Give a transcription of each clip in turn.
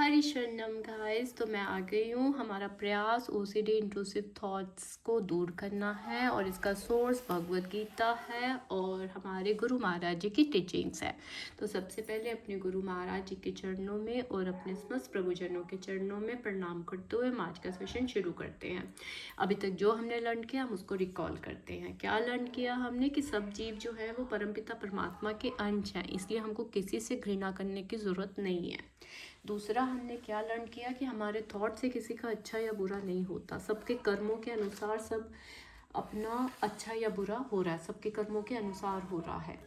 हरी शरणम गाइस। तो मैं आ गई हूँ। हमारा प्रयास ओसीडी इंट्रूसिव थॉट्स को दूर करना है और इसका सोर्स भगवत गीता है और हमारे गुरु महाराज जी की टीचिंग्स है। तो सबसे पहले अपने गुरु महाराज जी के चरणों में और अपने समस्त प्रभुजनों के चरणों में प्रणाम करते हुए हम आज का सेशन शुरू करते हैं। अभी तक जो हमने लर्न किया हम उसको रिकॉल करते हैं। क्या लर्न किया हमने कि सब जीव जो है वो परमपिता परमात्मा के अंश हैं, इसलिए हमको किसी से घृणा करने की ज़रूरत नहीं है। दूसरा हमने क्या लर्न किया कि हमारे थॉट से किसी का अच्छा या बुरा नहीं होता, सबके कर्मों के अनुसार सब अपना अच्छा या बुरा हो रहा है, सबके कर्मों के अनुसार हो रहा है।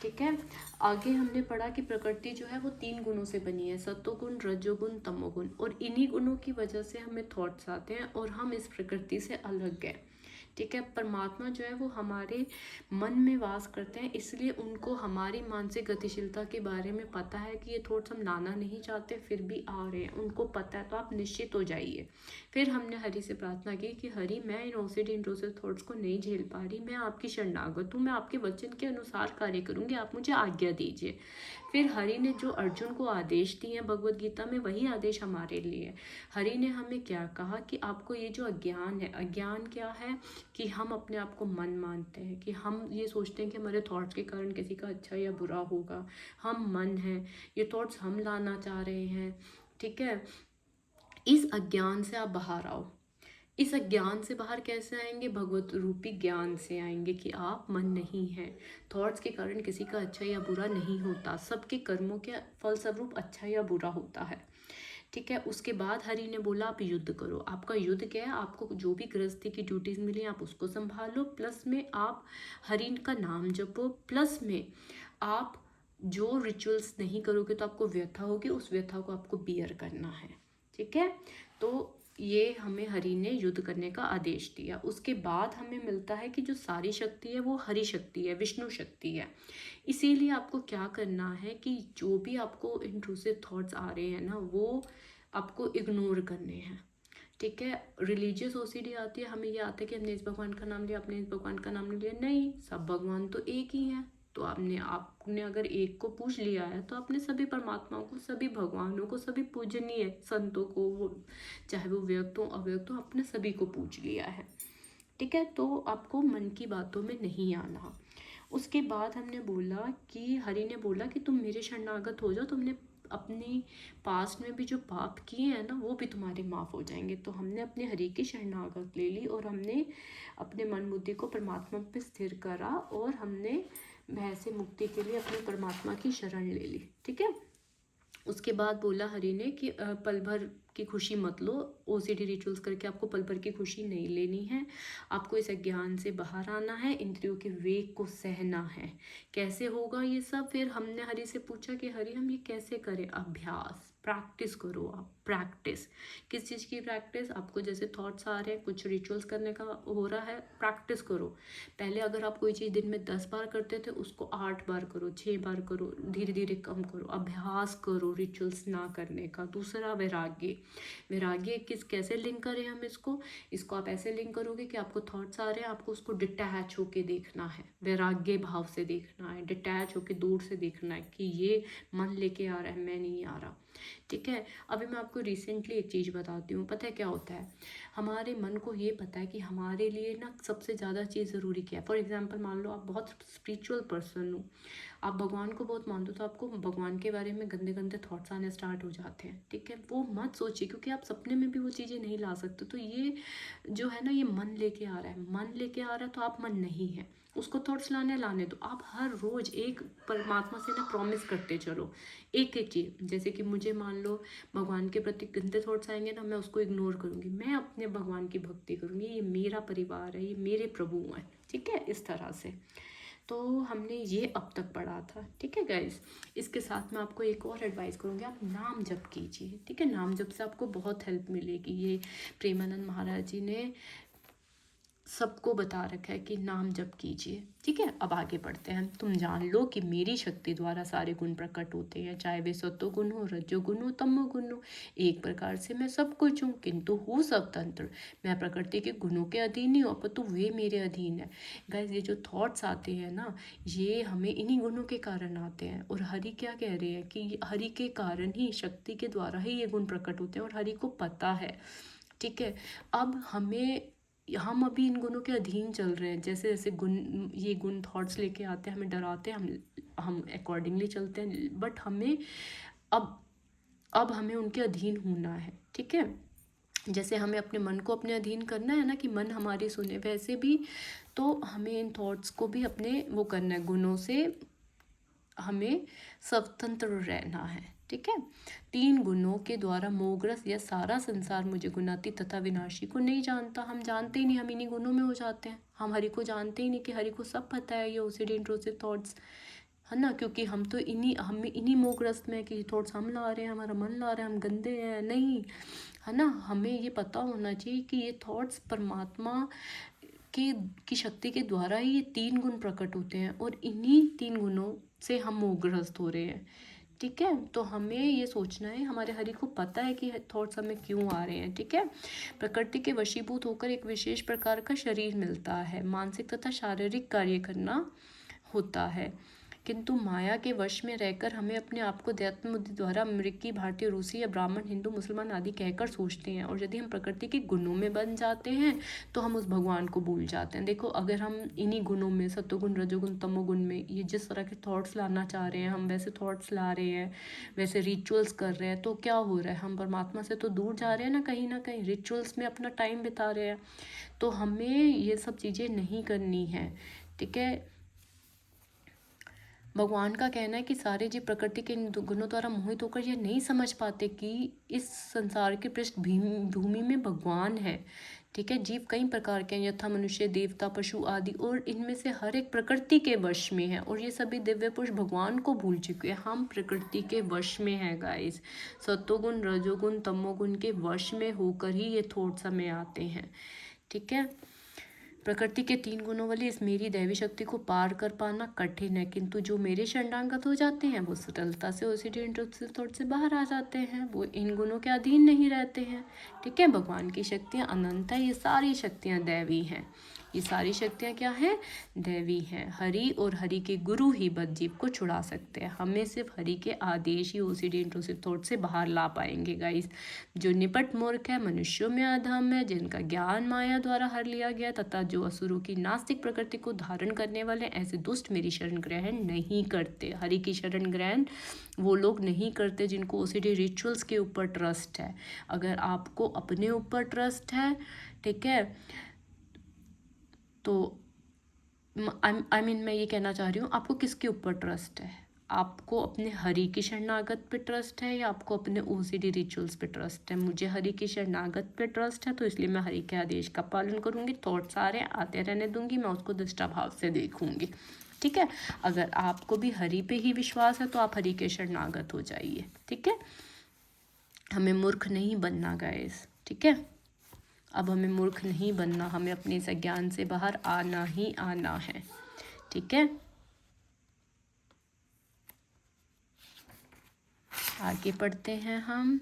ठीक है। आगे हमने पढ़ा कि प्रकृति जो है वो 3 गुणों से बनी है, सत्वगुण, रजोगुण, तमोगुण, और इन्हीं गुणों की वजह से हमें थॉट्स आते हैं और हम इस प्रकृति से अलग हैं। ठीक है। परमात्मा जो है वो हमारे मन में वास करते हैं, इसलिए उनको हमारी मानसिक गतिशीलता के बारे में पता है कि ये थॉट्स हम लाना नहीं चाहते फिर भी आ रहे हैं, उनको पता है। तो आप निश्चित हो जाइए। फिर हमने हरि से प्रार्थना की कि हरि, मैं इन ओसीडी इंट्रूसिव थॉट्स को नहीं झेल पा रही, मैं आपकी शरणागत हूँ, मैं आपके वचन के अनुसार कार्य करूँगी, आप मुझे आज्ञा दीजिए। फिर हरि ने जो अर्जुन को आदेश दिए हैं भगवत गीता में, वही आदेश हमारे लिए है। हरि ने हमें क्या कहा कि आपको ये जो अज्ञान है, अज्ञान क्या है कि हम अपने आप को मन मानते हैं, कि हम ये सोचते हैं कि हमारे थॉट्स के कारण किसी का अच्छा या बुरा होगा। हम मन हैं, ये थॉट्स हम लाना चाह रहे हैं। ठीक है। इस अज्ञान से आप बाहर आओ। इस अज्ञान से बाहर कैसे आएंगे? भगवत रूपी ज्ञान से आएंगे कि आप मन नहीं है। थॉट्स के कारण किसी का अच्छा या बुरा नहीं होता, सबके कर्मों के फलस्वरूप अच्छा या बुरा होता है। ठीक है। उसके बाद हरि ने बोला आप युद्ध करो। आपका युद्ध क्या है? आपको जो भी गृहस्थी की ड्यूटीज मिली आप उसको संभालो, प्लस में आप हरि का नाम जपो, प्लस में आप जो रिचुअल्स नहीं करोगे तो आपको व्यथा होगी, उस व्यथा को आपको बियर करना है। ठीक है। तो ये हमें हरि ने युद्ध करने का आदेश दिया। उसके बाद हमें मिलता है कि जो सारी शक्ति है वो हरि शक्ति है, विष्णु शक्ति है। इसीलिए आपको क्या करना है कि जो भी आपको इंट्रूसिव थॉट्स आ रहे हैं ना, वो आपको इग्नोर करने हैं। ठीक है। रिलीजियस ओसीडी आती है, हमें ये आता है कि हमने इस भगवान का नाम लिया, अपने इस भगवान का नाम नहीं लिया। नहीं, सब भगवान तो एक ही हैं। तो आपने अगर एक को पूज लिया है तो आपने सभी परमात्माओं को, सभी भगवानों को, सभी पूजनीय संतों को, वो चाहे वो व्यक्त हो अव्यक्त हो, आपने सभी को पूज लिया है। ठीक है। तो आपको मन की बातों में नहीं आना। उसके बाद हमने बोला कि हरि ने बोला कि तुम मेरे शरणागत हो जाओ, तुमने अपनी पास्ट में भी जो पाप किए हैं ना वो भी तुम्हारे माफ़ हो जाएंगे। तो हमने अपने हरि की शरणागत ले ली और हमने अपने मन बुद्धि को परमात्मा पे स्थिर करा और हमने भय से मुक्ति के लिए अपने परमात्मा की शरण ले ली। ठीक है। उसके बाद बोला हरि ने कि पल भर की खुशी मत लो, ओसीडी रिचुअल्स करके आपको पल भर की खुशी नहीं लेनी है। आपको इस अज्ञान से बाहर आना है, इंद्रियों के वेग को सहना है। कैसे होगा ये सब? फिर हमने हरि से पूछा कि हरि हम ये कैसे करें? अभ्यास, प्रैक्टिस करो आप। प्रैक्टिस किस चीज़ की प्रैक्टिस? आपको जैसे थॉट्स आ रहे हैं, कुछ रिचुअल्स करने का हो रहा है, प्रैक्टिस करो। पहले अगर आप कोई चीज़ दिन में 10 बार करते थे उसको 8 बार करो, 6 बार करो, धीरे धीरे कम करो। अभ्यास करो रिचुअल्स ना करने का। दूसरा वैराग्य। वैराग्य कैसे लिंक करें हम इसको आप ऐसे लिंक करोगे कि आपको थॉट्स आ रहे हैं, आपको उसको डिटैच होके देखना है, वैराग्य भाव से देखना है, डिटैच होके दूर से देखना है कि ये मन लेके आ रहा है, मैं नहीं आ रहा। ठीक है। अभी मैं आपको रिसेंटली एक चीज़ बताती हूँ। पता है क्या होता है? हमारे मन को ये पता है कि हमारे लिए ना सबसे ज़्यादा चीज़ ज़रूरी क्या है। फॉर एग्जांपल मान लो आप बहुत स्पिरिचुअल पर्सन हो, आप भगवान को बहुत मानते हो, तो आपको भगवान के बारे में गंदे गंदे थॉट्स आने स्टार्ट हो जाते हैं। ठीक है। वो मत सोचिए, क्योंकि आप सपने में भी वो चीज़ें नहीं ला सकते। तो ये जो है ना, ये मन लेके आ रहा है, मन लेके आ रहा है तो आप मन नहीं है। उसको थॉट्स लाने दो। आप हर रोज एक परमात्मा से ना प्रॉमिस करते चलो, एक एक चीज़। जैसे कि मुझे मान लो भगवान के प्रति गंदे थॉट्स आएंगे ना, मैं उसको इग्नोर करूँगी, मैं अपने भगवान की भक्ति करूँगी, ये मेरा परिवार है, ये मेरे प्रभु हैं। ठीक है। इस तरह से तो हमने ये अब तक पढ़ा था। ठीक है गाइस। इसके साथ मैं आपको एक और एडवाइस करूँगी, आप नाम जप कीजिए। ठीक है। नाम जप से आपको बहुत हेल्प मिलेगी। ये प्रेमानंद महाराज जी ने सबको बता रखा है कि नाम जप कीजिए। ठीक है, अब आगे बढ़ते हैं। तुम जान लो कि मेरी शक्ति द्वारा सारे गुण प्रकट होते हैं, चाहे वे सत्वगुण हो, रजोगुण हो, तमोगुण हो। एक प्रकार से मैं सब कुछ हूँ, किंतु हूँ स्वतंत्र। मैं प्रकृति के गुणों के अधीन नहीं हूँ, अपितु वे मेरे अधीन है। गाइस, ये जो थॉट्स आते हैं ना, ये हमें इन्हीं गुणों के कारण आते हैं। और हरि क्या कह रहे हैं कि हरि के कारण ही, शक्ति के द्वारा ही ये गुण प्रकट होते हैं, और हरि को पता है। ठीक है, अब हम अभी इन गुणों के अधीन चल रहे हैं। जैसे जैसे ये गुण थॉट्स लेके आते हैं, हमें डराते हैं, हम अकॉर्डिंगली चलते हैं। बट हमें अब हमें उनके अधीन होना है। ठीक है, जैसे हमें अपने मन को अपने अधीन करना है ना, कि मन हमारी सुने, वैसे भी तो हमें इन थॉट्स को भी अपने वो करना है, गुणों से हमें स्वतंत्र रहना है। ठीक है, 3 गुणों के द्वारा मोहग्रस्त यह सारा संसार मुझे गुणाती तथा विनाशी को नहीं जानता। हम जानते ही नहीं, हम इन्हीं गुणों में हो जाते हैं। हम हरि को जानते ही नहीं कि हरि को सब पता है, ये ओसीडी इंट्रूसिव थॉट्स है ना, क्योंकि हम तो इन्हीं मोहग्रस्त में कि थॉट्स हम ला रहे हैं, हमारा मन ला रहा है, हम गंदे हैं। नहीं, है ना, हमें ये पता होना चाहिए कि ये थॉट्स परमात्मा की शक्ति के द्वारा ही ये 3 गुण प्रकट होते हैं, और इन्हीं 3 गुणों से हम मोहग्रस्त हो रहे हैं। ठीक है, तो हमें ये सोचना है, हमारे हरि को पता है कि थॉट्स हमें क्यों आ रहे हैं। ठीक है, प्रकृति के वशीभूत होकर एक विशेष प्रकार का शरीर मिलता है, मानसिक तथा शारीरिक कार्य करना होता है, किंतु माया के वश में रहकर हमें अपने आप को अध्यात्म बुद्धि द्वारा अमेरिकी, भारतीय, रूसी या ब्राह्मण, हिंदू, मुसलमान आदि कहकर सोचते हैं। और यदि हम प्रकृति के गुणों में बन जाते हैं तो हम उस भगवान को भूल जाते हैं। देखो, अगर हम इन्हीं गुणों में, सत्वगुण, रजोगुण, तमोगुण में, ये जिस तरह के थॉट्स लाना चाह रहे हैं, हम वैसे थॉट्स ला रहे हैं, वैसे रिचुअल्स कर रहे हैं, तो क्या हो रहा है, हम परमात्मा से तो दूर जा रहे हैं ना कहीं रिचुअल्स में अपना टाइम बिता रहे हैं। तो हमें ये सब चीज़ें नहीं करनी है। ठीक है, भगवान का कहना है कि सारे जीव प्रकृति के गुणों द्वारा मोहित होकर यह नहीं समझ पाते कि इस संसार के भूमि में भगवान है। ठीक है, जीव कई प्रकार के हैं, यथा मनुष्य, देवता, पशु आदि, और इनमें से हर एक प्रकृति के वश में है, और ये सभी दिव्य पुरुष भगवान को भूल चुके हैं। हम प्रकृति के वश में हैं गाइस, सत्वगुण, रजोगुण, तमोगुण के वश में होकर ही ये थॉट्स हमें आते हैं। ठीक है, प्रकृति के 3 गुणों वाली इस मेरी दैवी शक्ति को पार कर पाना कठिन है, किंतु जो मेरे शरणागत हो जाते हैं वो सरलता से ओसीडी इंट्रूसिव थॉट से बाहर आ जाते हैं, वो इन गुणों के अधीन नहीं रहते हैं। ठीक है, भगवान की शक्तियाँ अनंत है, ये सारी शक्तियाँ दैवी हैं। ये सारी शक्तियाँ क्या हैं, दैवी हैं। हरि और हरि के गुरु ही बद्ध जीव को छुड़ा सकते हैं। हमें सिर्फ हरि के आदेश ही ओसीडी इंट्रूसिव थॉट से बाहर ला पाएंगे गाइस। जो निपट मूर्ख है, मनुष्यों में अधम है, जिनका ज्ञान माया द्वारा हर लिया गया, तथा जो असुरों की नास्तिक प्रकृति को धारण करने वाले, ऐसे दुष्ट मेरी शरण ग्रहण नहीं करते। हरि की शरण ग्रहण वो लोग नहीं करते जिनको ओसीडी रिचुअल्स के ऊपर ट्रस्ट है। अगर आपको अपने ऊपर ट्रस्ट है, ठीक है, तो आई मीन मैं ये कहना चाह रही हूँ, आपको किसके ऊपर ट्रस्ट है? आपको अपने हरि की शरणागत पे ट्रस्ट है, या आपको अपने ओसीडी रिचुअल्स पे ट्रस्ट है? मुझे हरि की शरणागत पे ट्रस्ट है, तो इसलिए मैं हरि के आदेश का पालन करूँगी। थॉट्स आ रहे हैं, आते रहने दूंगी, मैं उसको दृष्टा भाव से देखूंगी। ठीक है, अगर आपको भी हरि पे ही विश्वास है तो आप हरि के शरणागत हो जाइए। ठीक है, हमें मूर्ख नहीं बनना गाइस। ठीक है, अब हमें मूर्ख नहीं बनना, हमें अपने इस अज्ञान से बाहर आना ही आना है। ठीक है, आगे पढ़ते हैं हम।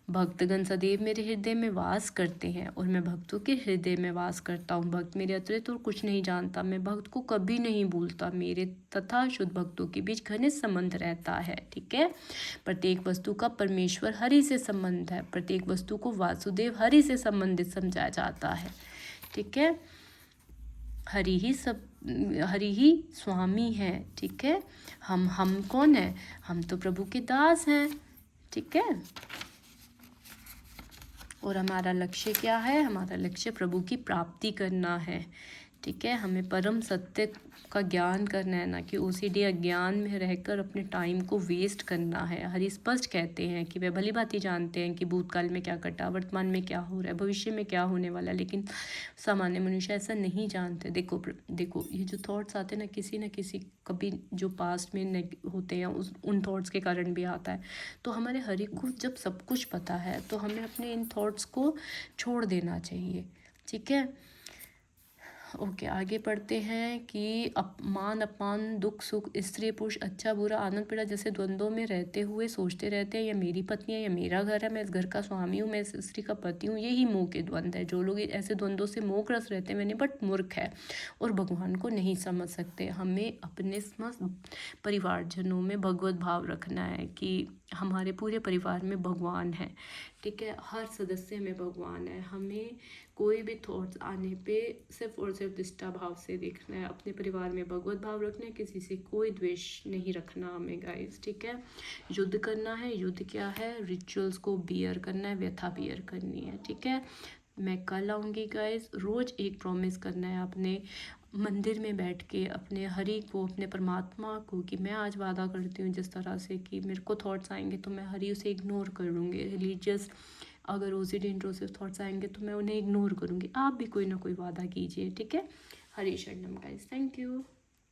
भक्तगण सदैव मेरे हृदय में वास करते हैं, और मैं भक्तों के हृदय में वास करता हूँ। भक्त मेरे अतिरिक्त और कुछ नहीं जानता। मैं भक्त को कभी नहीं भूलता। मेरे तथा शुद्ध भक्तों के बीच घनिष्ठ संबंध रहता है। ठीक है, प्रत्येक वस्तु का परमेश्वर हरि से संबंध है। प्रत्येक वस्तु को वासुदेव हरि से संबंधित समझा जाता है। ठीक है, हरि ही स्वामी है। ठीक है, हम कौन है? हम तो प्रभु के दास हैं। ठीक है, और हमारा लक्ष्य क्या है? हमारा लक्ष्य प्रभु की प्राप्ति करना है। ठीक है, हमें परम सत्य का ज्ञान करना है, ना कि ओसीडी अज्ञान में रहकर अपने टाइम को वेस्ट करना है। हरि स्पष्ट कहते हैं कि वे भली भांति जानते हैं कि भूतकाल में क्या घटा, वर्तमान में क्या हो रहा है, भविष्य में क्या होने वाला है, लेकिन सामान्य मनुष्य ऐसा नहीं जानते। देखो ये जो थॉट्स आते हैं ना किसी कभी जो पास्ट में होते हैं उन थॉट्स के कारण भी आता है। तो हमारे हरि को जब सब कुछ पता है तो हमें अपने इन थॉट्स को छोड़ देना चाहिए। ठीक है, ओके, आगे पढ़ते हैं कि मान अपमान, दुख सुख, स्त्री पुरुष, अच्छा बुरा, आनंद पीड़ा जैसे द्वंद्वों में रहते हुए सोचते रहते हैं, या मेरी पत्नी है या मेरा घर है, मैं इस घर का स्वामी हूँ, मैं इस स्त्री का पति हूँ। यही मोह के द्वंद्व है। जो लोग ऐसे द्वंद्वों से मोहग्रस्त रहते हैं मैंने बट मूर्ख है और भगवान को नहीं समझ सकते। हमें अपने समस्त परिवारजनों में भगवत भाव रखना है कि हमारे पूरे परिवार में भगवान है, ठीक है, हर सदस्य में भगवान है। हमें कोई भी थॉट्स आने पे सिर्फ और सिर्फ निष्ठा भाव से देखना है, अपने परिवार में भगवत भाव रखना है, किसी से कोई द्वेष नहीं रखना हमें गाइस, ठीक है। युद्ध करना है, युद्ध क्या है, रिचुअल्स को बियर करना है, व्यथा बियर करनी है, ठीक है। मैं कल आऊँगी गाइस। रोज़ एक प्रॉमिस करना है अपने मंदिर में बैठ के अपने हरि को, अपने परमात्मा को, कि मैं आज वादा करती हूँ जिस तरह से कि मेरे को थॉट्स आएंगे तो मैं हरि उसे इग्नोर कर लूँगी। रिलीजियस अगर ओसीडी इंट्रूसिव थॉट्स आएंगे तो मैं उन्हें इग्नोर करूँगी। आप भी कोई ना कोई वादा कीजिए, ठीक है। हरे शरणम गाइस, थैंक यू।